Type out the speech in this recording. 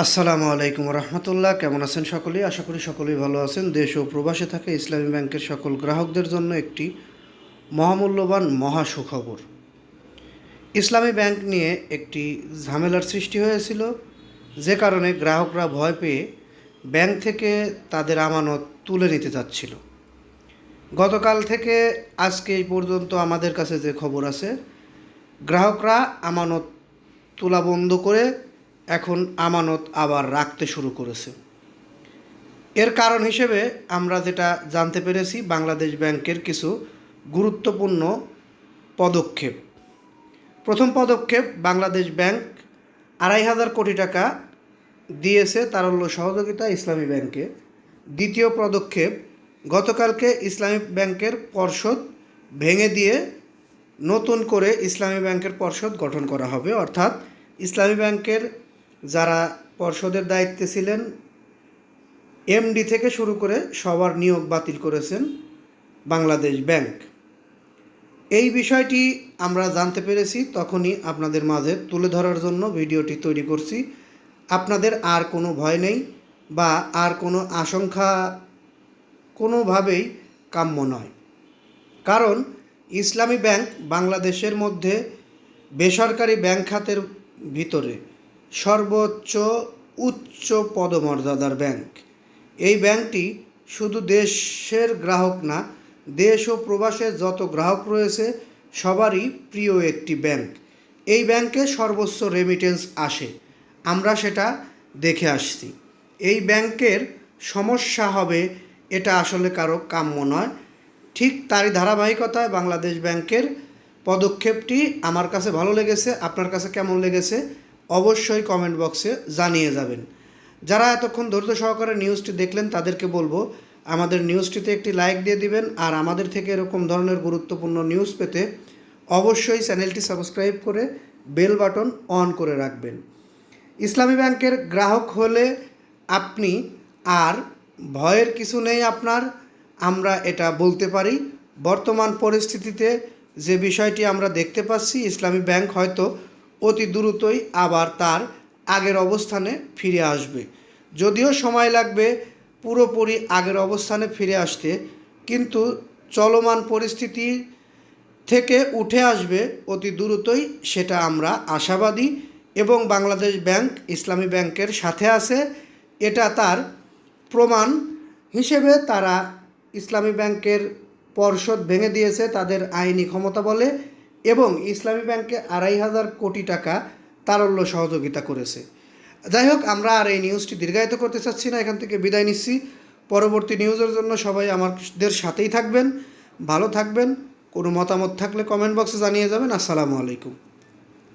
আসসালামু আলাইকুম রহমতুল্লাহ। কেমন আছেন সকলেই? আশা করি সকলেই ভালো আছেন। দেশ ও প্রবাসে থাকা ইসলামী ব্যাংকের সকল গ্রাহকদের জন্য একটি মহামূল্যবান মহা সুখবর। ইসলামী ব্যাংক নিয়ে একটি ঝামেলার সৃষ্টি হয়েছিল, যে কারণে গ্রাহকরা ভয় পেয়ে ব্যাংক থেকে তাদের আমানত তুলে নিতে চাচ্ছিল। গতকাল থেকে আজকে এই পর্যন্ত আমাদের কাছে যে খবর আছে, গ্রাহকরা আমানত তোলা বন্ধ করে এখন আমানত আবার রাখতে শুরু করেছে। এর কারণ হিসেবে আমরা যেটা জানতে পেরেছি, বাংলাদেশ ব্যাংকের কিছু গুরুত্বপূর্ণ পদক্ষেপ। প্রথম পদক্ষেপ, বাংলাদেশ ব্যাংক ২৫০০ কোটি টাকা দিয়েছে তারল্য সহযোগিতা ইসলামী ব্যাংকে। দ্বিতীয় পদক্ষেপ, গতকালকে ইসলামী ব্যাংকের পর্ষদ ভেঙে দিয়ে নতুন করে ইসলামী ব্যাংকের পর্ষদ গঠন করা হবে, অর্থাৎ ইসলামী ব্যাংকের যারা পর্ষদের দায়িত্বে ছিলেন, এমডি থেকে শুরু করে সবার নিয়োগ বাতিল করেছেন বাংলাদেশ ব্যাংক। এই বিষয়টি আমরা জানতে পেরেছি, তখনই আপনাদের মাঝে তুলে ধরার জন্য ভিডিওটি তৈরি করছি। আপনাদের আর কোনো ভয় নেই বা আর কোনো আশঙ্কা কোনোভাবেই কাম্য নয়, কারণ ইসলামী ব্যাংক বাংলাদেশের মধ্যে বেসরকারি ব্যাংক খাতের ভিতরে সর্বোচ্চ উচ্চ পদমর্যাদার ব্যাংক। এই ব্যাংকটি শুধু দেশের গ্রাহক না, দেশ ও প্রবাসে যত গ্রাহক রয়েছে সবারই প্রিয় একটি ব্যাংক। এই ব্যাংকে সর্বোচ্চ রেমিটেন্স আসে, আমরা সেটা দেখে আসছি। এই ব্যাংকের সমস্যা হবে এটা আসলে কারো কাম্য নয়। ঠিক তারই ধারাবাহিকতায় বাংলাদেশ ব্যাংকের পদক্ষেপটি আমার কাছে ভালো লেগেছে। আপনার কাছে কেমন লেগেছে অবশ্যই কমেন্ট বক্সে জানিয়ে যাবেন। যারা এতক্ষণ ধৈর্য সহকারে নিউজটি দেখলেন তাদেরকে বলবো, আমাদের নিউজটিতে একটি লাইক দিয়ে দিবেন, আর আমাদের থেকে এরকম ধরনের গুরুত্বপূর্ণ নিউজ পেতে অবশ্যই চ্যানেলটি সাবস্ক্রাইব করে বেল বাটন অন করে রাখবেন। ইসলামী ব্যাংকের গ্রাহক হলে আপনি আর ভয়ের কিছু নেই আপনার, আমরা এটা বলতে পারি। বর্তমান পরিস্থিতিতে যে বিষয়টি আমরা দেখতে পাচ্ছি, ইসলামী ব্যাংক হয়তো অতি দ্রুতই আবার তার আগের অবস্থানে ফিরে আসবে। যদিও সময় লাগবে পুরোপুরি আগের অবস্থানে ফিরে আসতে, কিন্তু চলমান পরিস্থিতি থেকে উঠে আসবে অতি দ্রুতই, সেটা আমরা আশাবাদী। এবং বাংলাদেশ ব্যাংক ইসলামী ব্যাংকের সাথে আছে, এটা তার প্রমাণ হিসেবে তারা ইসলামী ব্যাংকের পর্ষদ ভেঙে দিয়েছে তাদের আইনি ক্ষমতা বলে, এবং ইসলামী ব্যাংকে ২৫০০ কোটি টাকা তারল্য সহযোগিতা করেছে। যাই হোক, আমরা আর এই নিউজটি দীর্ঘায়িত করতে চাচ্ছি না, এখান থেকে বিদায় নিচ্ছি। পরবর্তী নিউজের জন্য সবাই আমাদের সাথেই থাকবেন, ভালো থাকবেন। কোনো মতামত থাকলে কমেন্ট বক্সে জানিয়ে যাবেন। আসসালামু আলাইকুম।